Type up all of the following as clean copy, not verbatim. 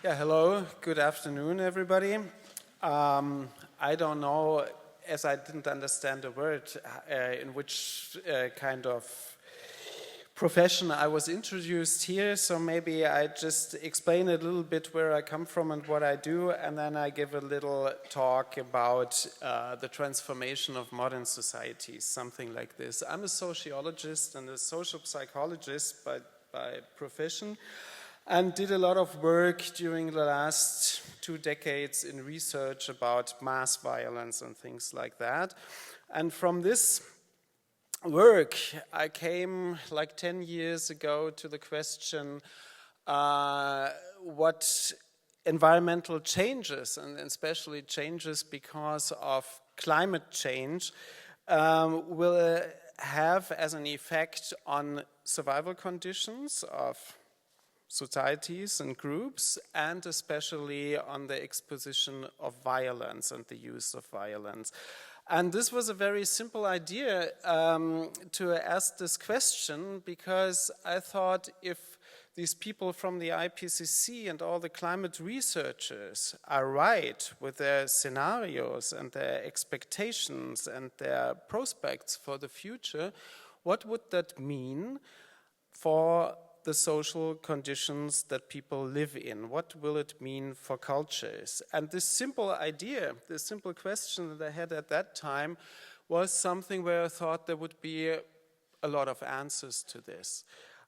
Yeah, hello, good afternoon, everybody. I don't know, as I didn't understand the word, in which kind of profession I was introduced here, so maybe I just explain a little bit where I come from and what I do, and then I give a little talk about the transformation of modern societies, something like this. I'm a sociologist and a social psychologist by profession, and did a lot of work during the last 2 decades in research about mass violence and things like that. And from this work, I came like 10 years ago to the question what environmental changes, and especially changes because of climate change, will have as an effect on survival conditions of societies and groups, and especially on the exposition of violence and the use of violence. And this was a very simple idea to ask this question, because I thought if these people from the IPCC and all the climate researchers are right with their scenarios and their expectations and their prospects for the future, what would that mean for the social conditions that people live in? What will it mean for cultures? And this simple idea, this simple question that I had at that time was something where I thought there would be a lot of answers to this.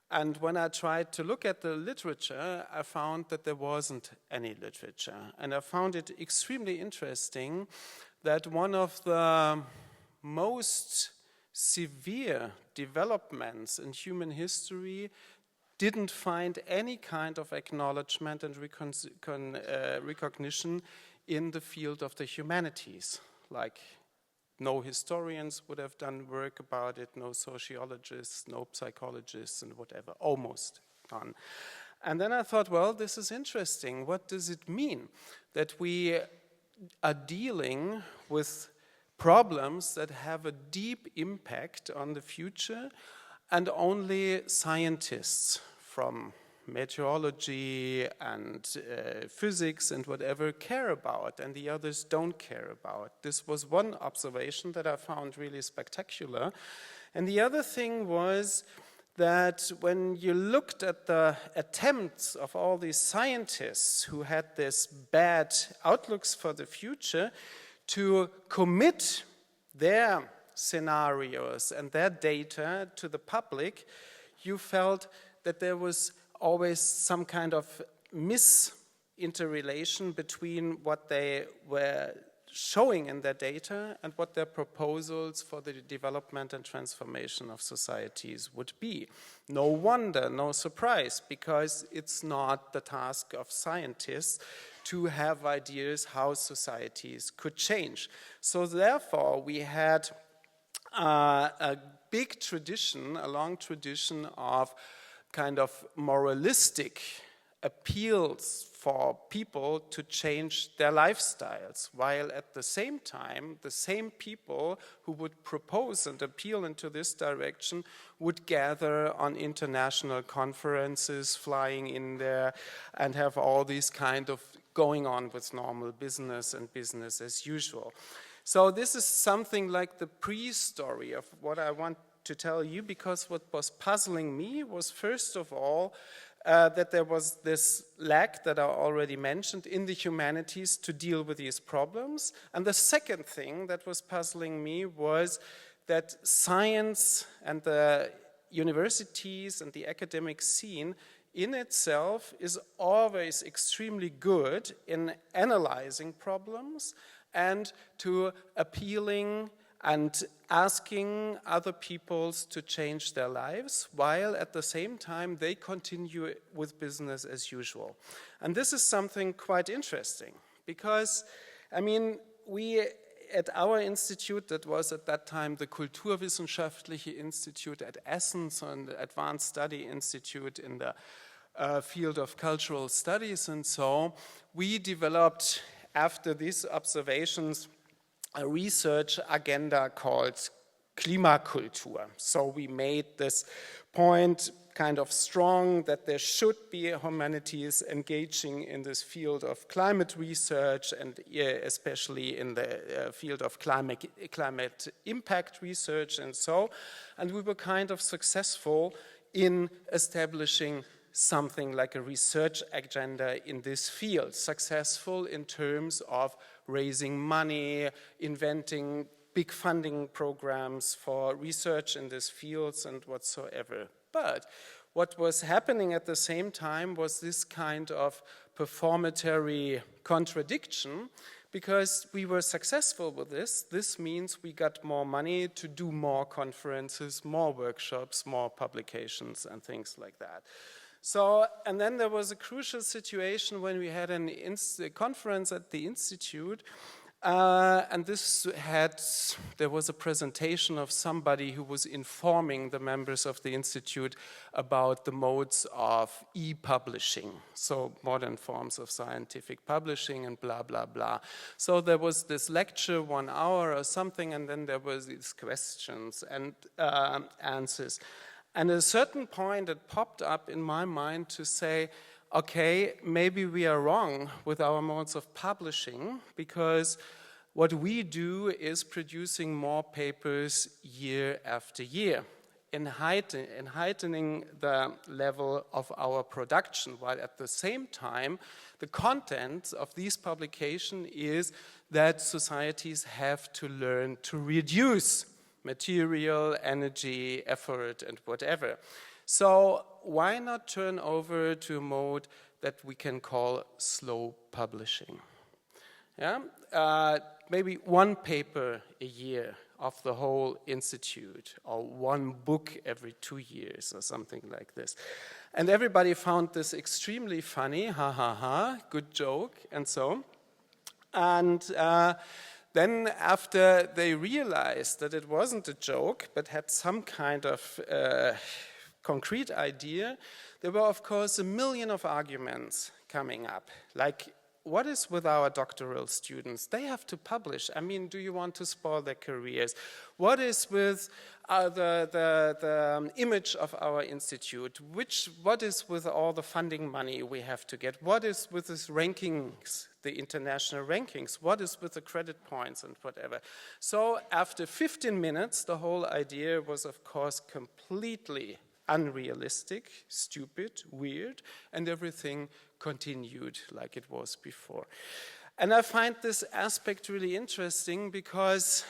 And when I tried to look at the literature, I found that there wasn't any literature. And I found it extremely interesting that one of the most severe developments in human history didn't find any kind of acknowledgement and recognition in the field of the humanities. Like, no historians would have done work about it, no sociologists, no psychologists, and whatever, almost none. And then I thought, well, this is interesting. What does it mean that we are dealing with problems that have a deep impact on the future, and only scientists from meteorology and physics and whatever care about, and the others don't care about? This was one observation that I found really spectacular. And the other thing was that when you looked at the attempts of all these scientists who had this bad outlooks for the future to commit their scenarios and their data to the public, you felt that there was always some kind of misinterrelation between what they were showing in their data and what their proposals for the development and transformation of societies would be. No wonder, no surprise, because it's not the task of scientists to have ideas how societies could change. So therefore, we had a big tradition, a long tradition of kind of moralistic appeals for people to change their lifestyles, while at the same time, the same people who would propose and appeal into this direction would gather on international conferences, flying in there, and have all these kind of going on with normal business and business as usual. So this is something like the pre-story of what I want to tell you, because what was puzzling me was, first of all, that there was this lack that I already mentioned in the humanities to deal with these problems. And the second thing that was puzzling me was that science and the universities and the academic scene in itself is always extremely good in analyzing problems and to appealing and asking other peoples to change their lives, while at the same time they continue with business as usual. And this is something quite interesting, because, I mean, we at our institute, that was at that time the Kulturwissenschaftliche Institute at Essen, so an advanced study institute in the field of cultural studies and so, we developed, after these observations, a research agenda called Klimakultur. So we made this point kind of strong that there should be humanities engaging in this field of climate research, and especially in the field of climate impact research and so. And we were kind of successful in establishing something like a research agenda in this field, successful in terms of raising money, inventing big funding programs for research in these fields and whatsoever. But what was happening at the same time was this kind of performatory contradiction, because we were successful with this. This means we got more money to do more conferences, more workshops, more publications, and things like that. So, and then there was a crucial situation when we had a conference at the Institute, and there was a presentation of somebody who was informing the members of the Institute about the modes of e-publishing, so modern forms of scientific publishing and blah, blah, blah. So there was this lecture, 1 hour or something, and then there was these questions and answers. And at a certain point, it popped up in my mind to say, okay, maybe we are wrong with our modes of publishing, because what we do is producing more papers year after year, in heightening the level of our production, while at the same time, the content of these publications is that societies have to learn to reduce material, energy, effort, and whatever. So why not turn over to a mode that we can call slow publishing? Yeah? Maybe 1 paper a year of the whole institute, or 1 book every 2 years, or something like this. And everybody found this extremely funny, ha ha ha, good joke, and so. And then after they realized that it wasn't a joke, but had some kind of concrete idea, there were, of course, a million of arguments coming up. Like, what is with our doctoral students? They have to publish. I mean, do you want to spoil their careers? What is with the image of our institute? What is with all the funding money we have to get? What is with these rankings, the international rankings? What is with the credit points and whatever? So after 15 minutes, the whole idea was, of course, completely unrealistic, stupid, weird, and everything continued like it was before. And I find this aspect really interesting because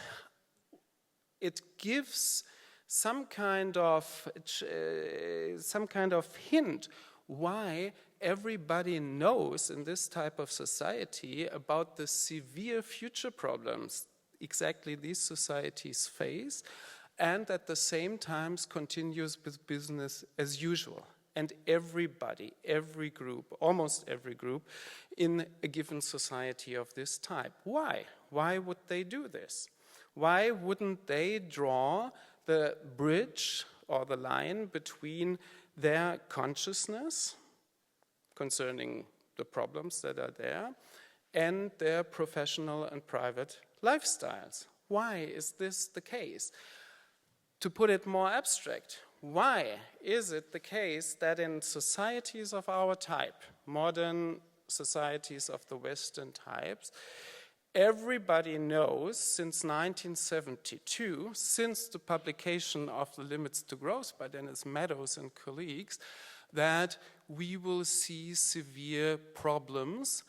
it gives some kind of hint why everybody knows in this type of society about the severe future problems exactly these societies face, and at the same time continues with business as usual. And everybody, every group, almost every group in a given society of this type. Why? Why would they do this? Why wouldn't they draw the bridge or the line between their consciousness concerning the problems that are there and their professional and private lifestyles? Why is this the case? To put it more abstract, why is it the case that in societies of our type, modern societies of the Western types, everybody knows since 1972, since the publication of The Limits to Growth by Dennis Meadows and colleagues, that we will see severe problems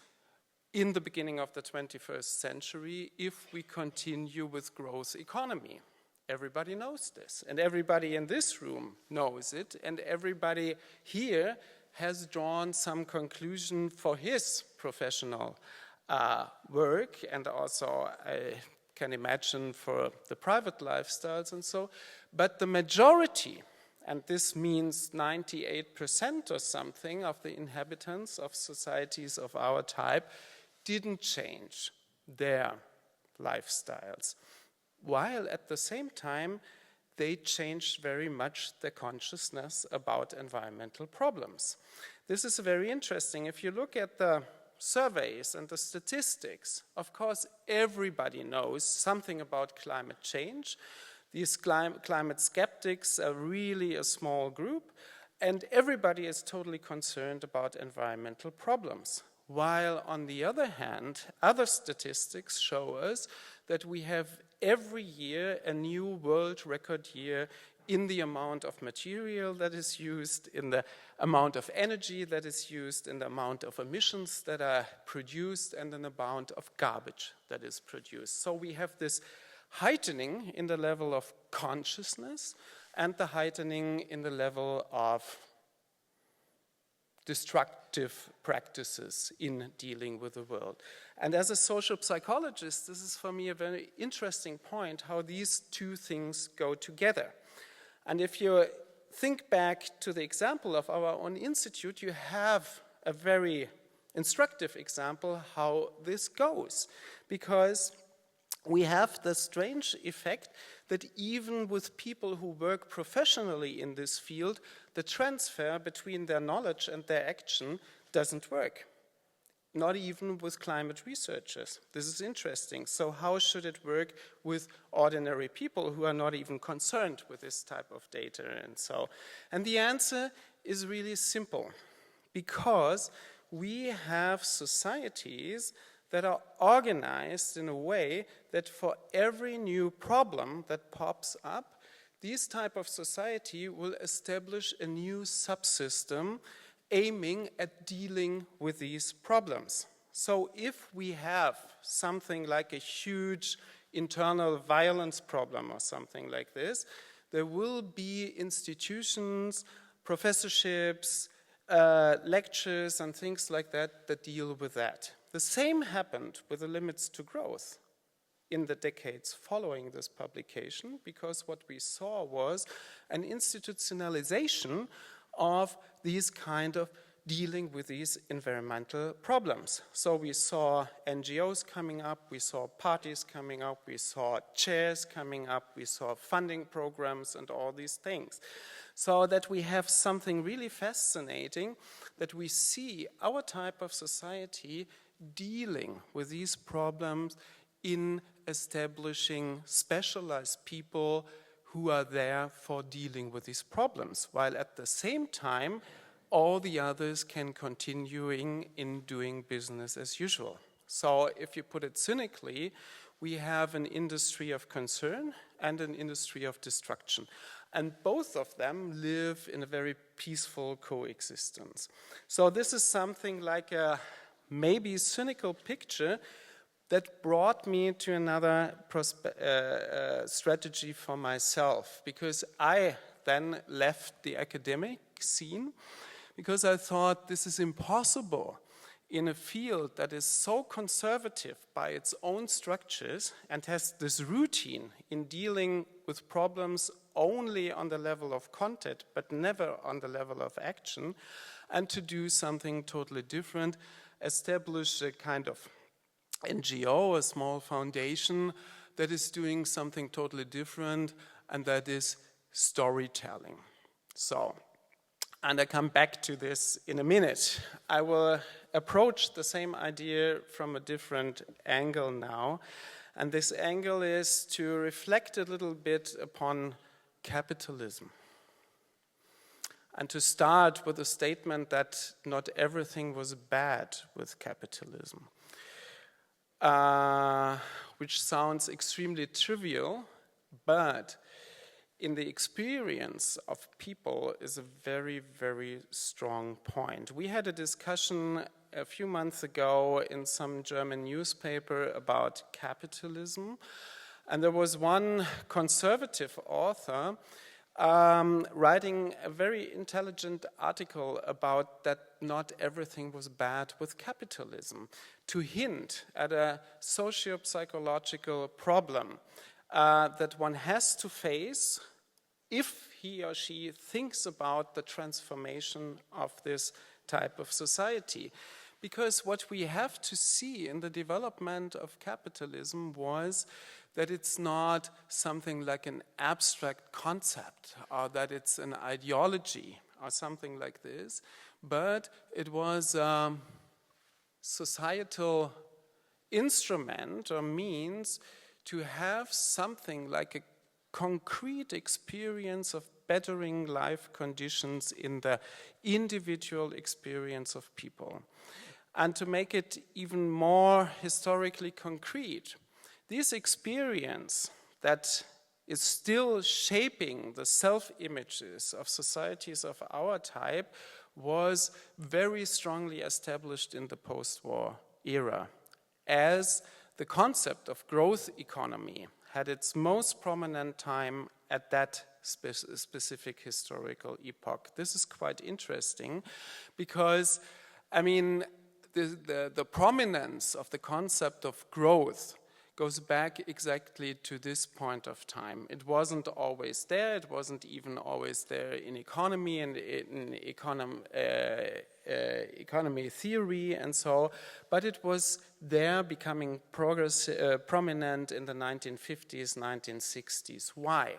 in the beginning of the 21st century if we continue with growth economy? Everybody knows this, and everybody in this room knows it, and everybody here has drawn some conclusion for his professional work, and also I can imagine for the private lifestyles and so. But the majority, and this means 98% or something of the inhabitants of societies of our type, didn't change their lifestyles, while at the same time they changed very much their consciousness about environmental problems. This is very interesting. If you look at the surveys and the statistics, of course everybody knows something about climate change. These climate skeptics are really a small group, And everybody is totally concerned about environmental problems. While on the other hand, other statistics show us that we have every year a new world record year in the amount of material that is used, in the amount of energy that is used, in the amount of emissions that are produced, and in the amount of garbage that is produced. So we have this heightening in the level of consciousness and the heightening in the level of destructive practices in dealing with the world. And as a social psychologist, this is for me a very interesting point, how these two things go together. And if you think back to the example of our own institute, you have a very instructive example how this goes. Because we have the strange effect that even with people who work professionally in this field, the transfer between their knowledge and their action doesn't work. Not even with climate researchers. This is interesting. So how should it work with ordinary people who are not even concerned with this type of data and so? And the answer is really simple. Because we have societies that are organized in a way that for every new problem that pops up, this type of society will establish a new subsystem aiming at dealing with these problems. So if we have something like a huge internal violence problem or something like this, there will be institutions, professorships, lectures and things like that that deal with that. The same happened with the limits to growth in the decades following this publication, because what we saw was an institutionalization of these kind of dealing with these environmental problems. So we saw NGOs coming up, we saw parties coming up, we saw chairs coming up, we saw funding programs and all these things. So that we have something really fascinating, that we see our type of society dealing with these problems in establishing specialized people who are there for dealing with these problems, while at the same time, all the others can continuing in doing business as usual. So if you put it cynically, we have an industry of concern and an industry of destruction. And both of them live in a very peaceful coexistence. So this is something like a maybe cynical picture that brought me to another strategy for myself, because I then left the academic scene because I thought this is impossible in a field that is so conservative by its own structures and has this routine in dealing with problems only on the level of content but never on the level of action, and to do something totally different, establish a kind of NGO, a small foundation that is doing something totally different, and that is storytelling. So, and I come back to this in a minute. I will approach the same idea from a different angle now, and this angle is to reflect a little bit upon capitalism. And to start with a statement that not everything was bad with capitalism. Which sounds extremely trivial, but in the experience of people is a very, very strong point. We had a discussion a few months ago in some German newspaper about capitalism, and there was one conservative author writing a very intelligent article about that not everything was bad with capitalism, to hint at a socio-psychological problem that one has to face if he or she thinks about the transformation of this type of society. Because what we have to see in the development of capitalism was that it's not something like an abstract concept or that it's an ideology or something like this, but it was a societal instrument or means to have something like a concrete experience of bettering life conditions in the individual experience of people. And to make it even more historically concrete, this experience that is still shaping the self-images of societies of our type was very strongly established in the post-war era, as the concept of growth economy had its most prominent time at that specific historical epoch. This is quite interesting because, I mean, the prominence of the concept of growth goes back exactly to this point of time. It wasn't always there. It wasn't even always there in economy and in economy theory and so, but it was there becoming prominent in the 1950s, 1960s. Why?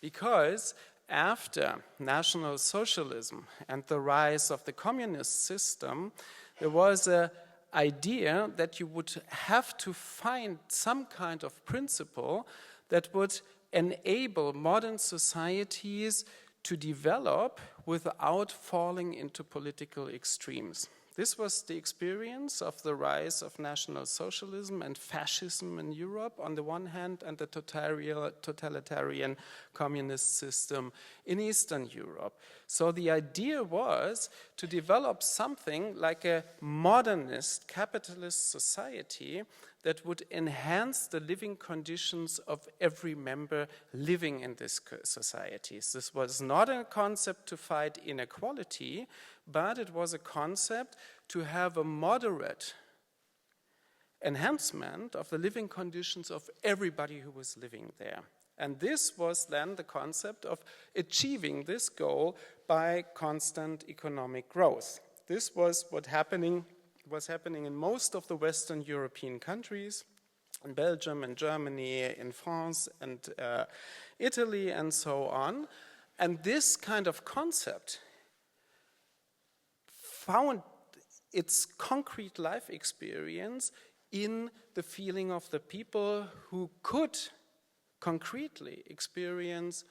Because after National Socialism and the rise of the communist system, there was an idea that you would have to find some kind of principle that would enable modern societies to develop without falling into political extremes. This was the experience of the rise of National Socialism and fascism in Europe on the one hand, and the totalitarian communist system in Eastern Europe. So the idea was to develop something like a modernist capitalist society that would enhance the living conditions of every member living in these societies. This was not a concept to fight inequality, but it was a concept to have a moderate enhancement of the living conditions of everybody who was living there. And this was then the concept of achieving this goal by constant economic growth. This was what was happening in most of the Western European countries, in Belgium and Germany, in France and Italy and so on. And this kind of concept found its concrete life experience in the feeling of the people who could concretely experience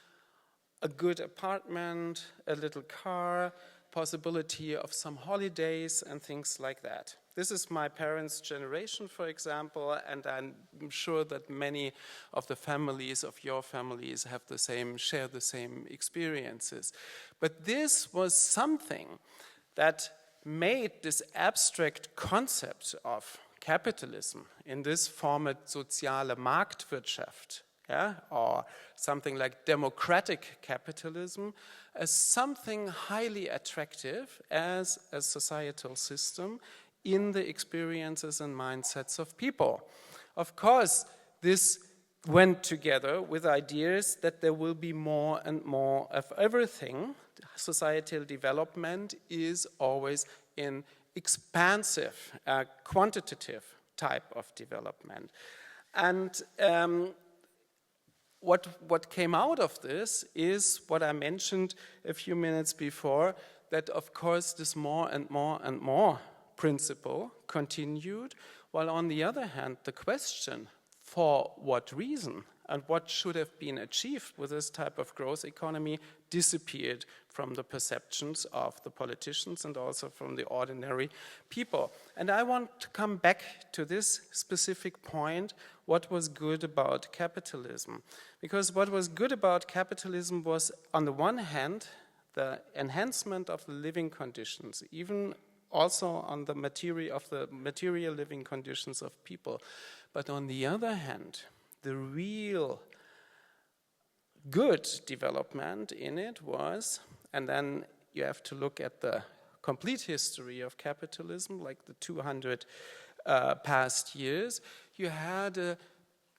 a good apartment, a little car, possibility of some holidays and things like that. This is my parents' generation, for example, and I'm sure that many of the families of your families have the same, share the same experiences. But this was something that made this abstract concept of capitalism in this format soziale Marktwirtschaft, or something like democratic capitalism, as something highly attractive as a societal system in the experiences and mindsets of people. Of course, this went together with ideas that there will be more and more of everything. Societal development is always an expansive, quantitative type of development. And what came out of this is what I mentioned a few minutes before, that of course this more and more and more principle continued, while on the other hand the question for what reason and what should have been achieved with this type of growth economy disappeared from the perceptions of the politicians and also from the ordinary people. And I want to come back to this specific point, what was good about capitalism. Because what was good about capitalism was, on the one hand, the enhancement of the living conditions, even also on the material living conditions of people. But on the other hand, the real good development in it was, and then you have to look at the complete history of capitalism, like the 200 past years, you had a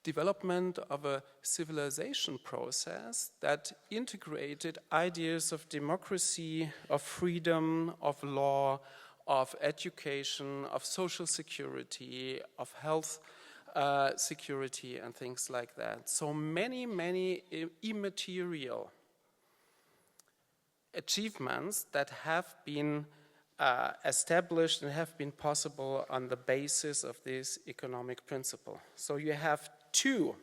development of a civilization process that integrated ideas of democracy, of freedom, of law, of education, of social security, of health security and things like that. So many, many immaterial achievements that have been established and have been possible on the basis of this economic principle. So you have two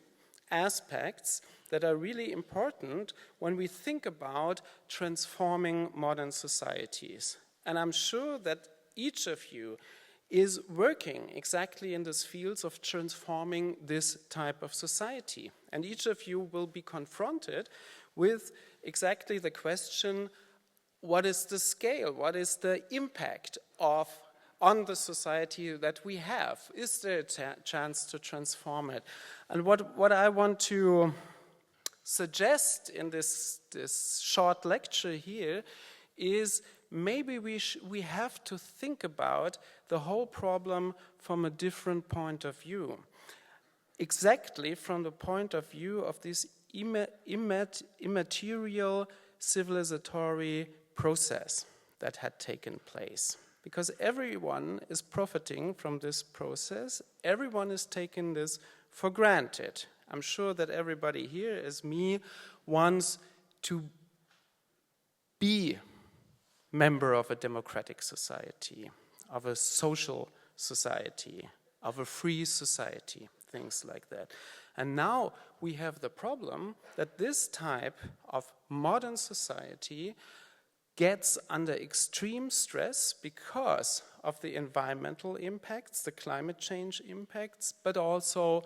aspects that are really important when we think about transforming modern societies. And I'm sure that each of you is working exactly in these fields of transforming this type of society. And each of you will be confronted with exactly the question, what is the scale? What is the impact on the society that we have? Is there a chance to transform it? And what I want to suggest in this short lecture here is maybe we have to think about the whole problem from a different point of view. Exactly from the point of view of this immaterial civilizatory process that had taken place. Because everyone is profiting from this process, everyone is taking this for granted. I'm sure that everybody here, as me, wants to be member of a democratic society, of a social society, of a free society, things like that. And now we have the problem that this type of modern society gets under extreme stress because of the environmental impacts, the climate change impacts, but also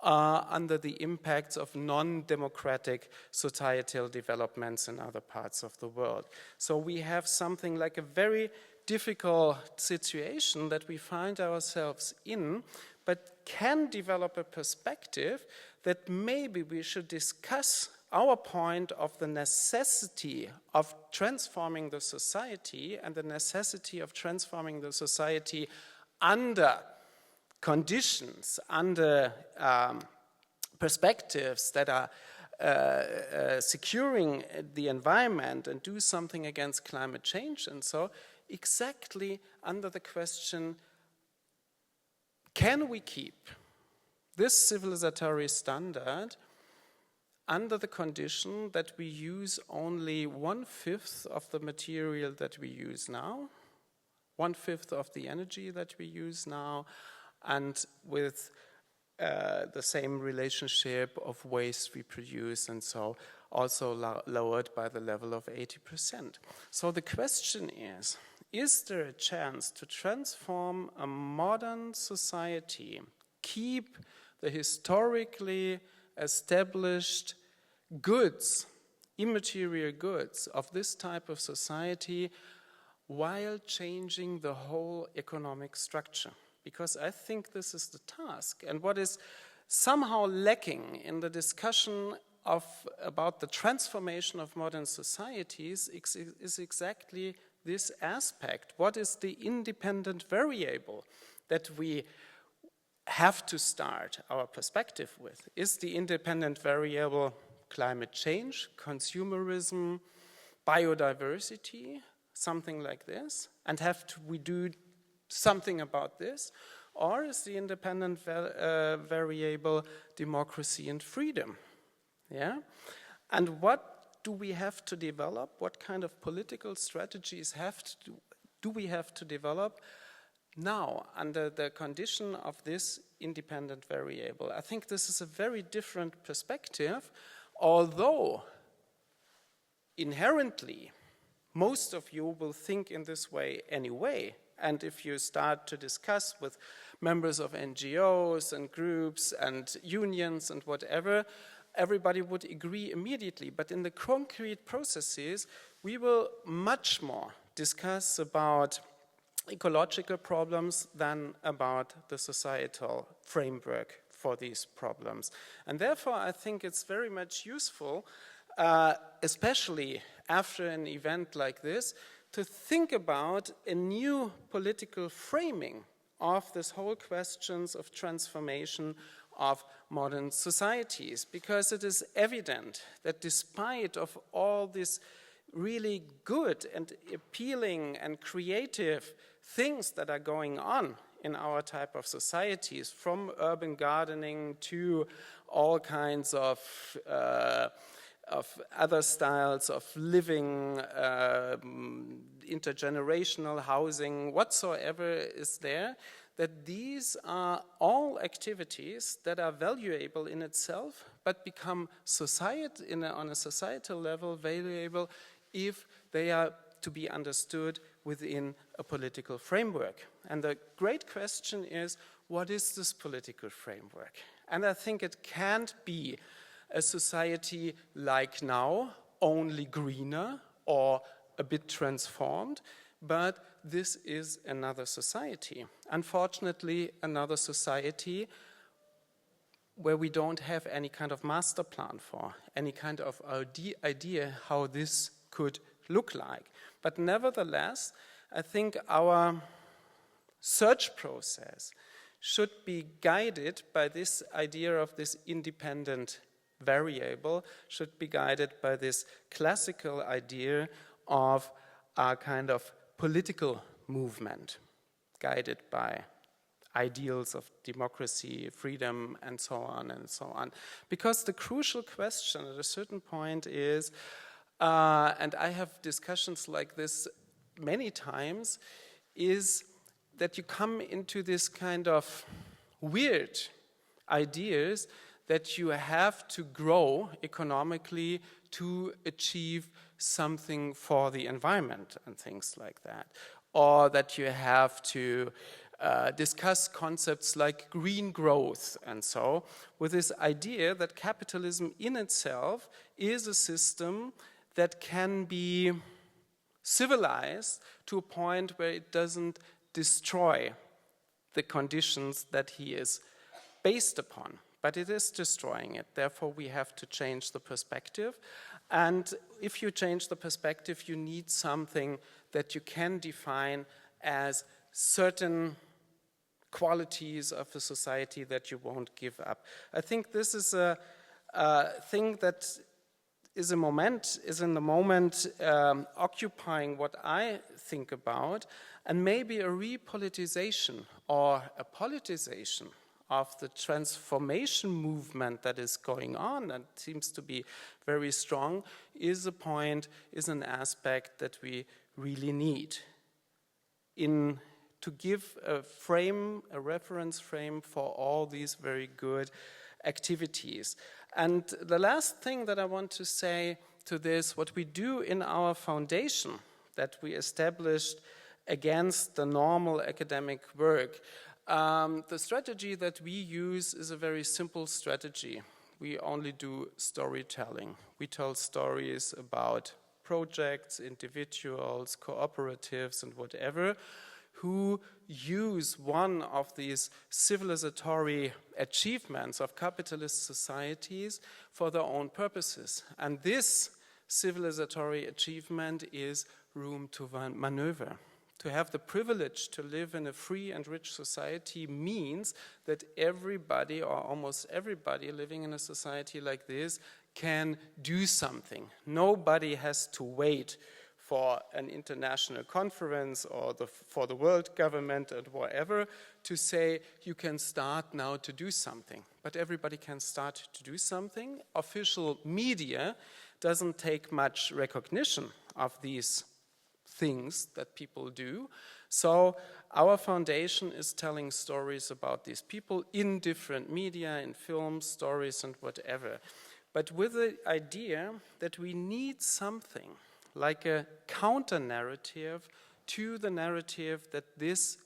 under the impacts of non-democratic societal developments in other parts of the world. So we have something like a very difficult situation that we find ourselves in, but can develop a perspective that maybe we should discuss our point of the necessity of transforming the society and the necessity of transforming the society under conditions, under perspectives that are securing the environment and do something against climate change. And so exactly under the question, can we keep this civilizatory standard under the condition that we use only 1/5 of the material that we use now, 1/5 of the energy that we use now, and with the same relationship of waste we produce, and so also lowered by the level of 80%. So the question is there a chance to transform a modern society, keep the historically established goods, immaterial goods of this type of society while changing the whole economic structure? Because I think this is the task. And what is somehow lacking in the discussion about the transformation of modern societies is exactly this aspect. What is the independent variable that we have to start our perspective with? Is the independent variable climate change, consumerism, biodiversity, something like this? And we do something about this? Or is the independent variable democracy and freedom? Yeah? And what do we have to develop? What kind of political strategies do we have to develop now under the condition of this independent variable? I think this is a very different perspective, although inherently most of you will think in this way anyway. And if you start to discuss with members of NGOs and groups and unions and whatever, everybody would agree immediately. But in the concrete processes, we will much more discuss about ecological problems than about the societal framework for these problems. And therefore, I think it's very much useful, especially after an event like this, to think about a new political framing of this whole questions of transformation of modern societies, because it is evident that despite of all this really good and appealing and creative things that are going on in our type of societies, from urban gardening to all kinds of other styles of living, intergenerational housing, whatsoever is there, that these are all activities that are valuable in itself, but become on a societal level valuable if they are to be understood within a political framework. And the great question is, what is this political framework? And I think it can't be a society like now, only greener or a bit transformed, but this is another society. Unfortunately, another society where we don't have any kind of master plan for, any kind of idea how this could look like. But nevertheless, I think our search process should be guided by this idea of this independent variable, should be guided by this classical idea of a kind of political movement, guided by ideals of democracy, freedom, and so on and so on. Because the crucial question at a certain point is, and I have discussions like this many times, is that you come into this kind of weird ideas that you have to grow economically to achieve something for the environment and things like that. Or that you have to discuss concepts like green growth and so, with this idea that capitalism in itself is a system that can be civilized to a point where it doesn't destroy the conditions that he is based upon. But it is destroying it. Therefore, we have to change the perspective. And if you change the perspective, you need something that you can define as certain qualities of a society that you won't give up. I think this is a thing that is in the moment occupying what I think about, and maybe a repoliticization or a politicization of the transformation movement that is going on and seems to be very strong is an aspect that we really need to give a reference frame for all these very good activities. And the last thing that I want to say to this, what we do in our foundation that we established against the normal academic work, the strategy that we use is a very simple strategy. We only do storytelling. We tell stories about projects, individuals, cooperatives, and whatever, who use one of these civilizatory achievements of capitalist societies for their own purposes. And this civilizatory achievement is room to maneuver. To have the privilege to live in a free and rich society means that everybody, or almost everybody living in a society like this, can do something. Nobody has to wait for an international conference or for the world government and whatever to say you can start now to do something. But everybody can start to do something. Official media doesn't take much recognition of these things that people do. So our foundation is telling stories about these people in different media, in films, stories, and whatever. But with the idea that we need something like a counter-narrative to the narrative that this,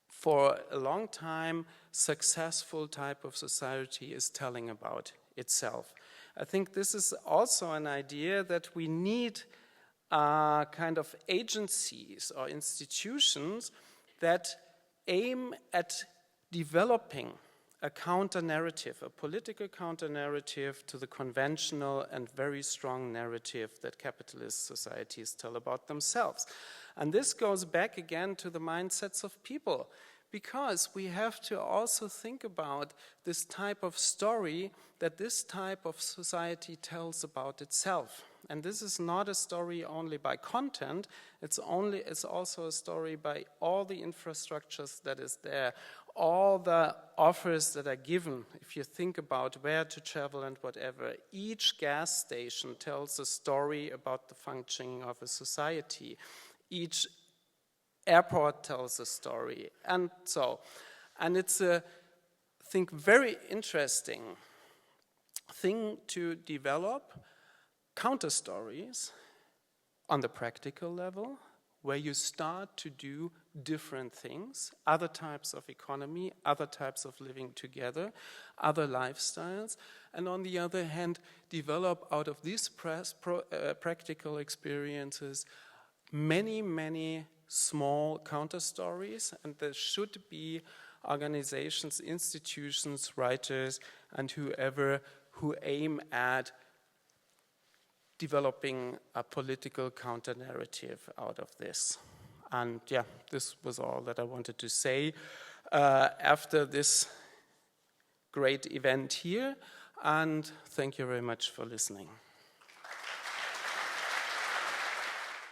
for a long time, successful type of society is telling about itself. I think this is also an idea that we need kind of agencies or institutions that aim at developing a counter-narrative, a political counter-narrative to the conventional and very strong narrative that capitalist societies tell about themselves. And this goes back again to the mindsets of people, because we have to also think about this type of story that this type of society tells about itself. And this is not a story only by content, it's also a story by all the infrastructures that is there, all the offers that are given. If you think about where to travel and whatever, each gas station tells a story about the functioning of a society. Each airport tells a story, and so. And it's a, I think, very interesting thing to develop counter stories on the practical level, where you start to do different things, other types of economy, other types of living together, other lifestyles, and on the other hand, develop out of these practical experiences many small counter stories, and there should be organizations, institutions, writers, and whoever who aim at developing a political counter-narrative out of this. And yeah, this was all that I wanted to say after this great event here, and thank you very much for listening.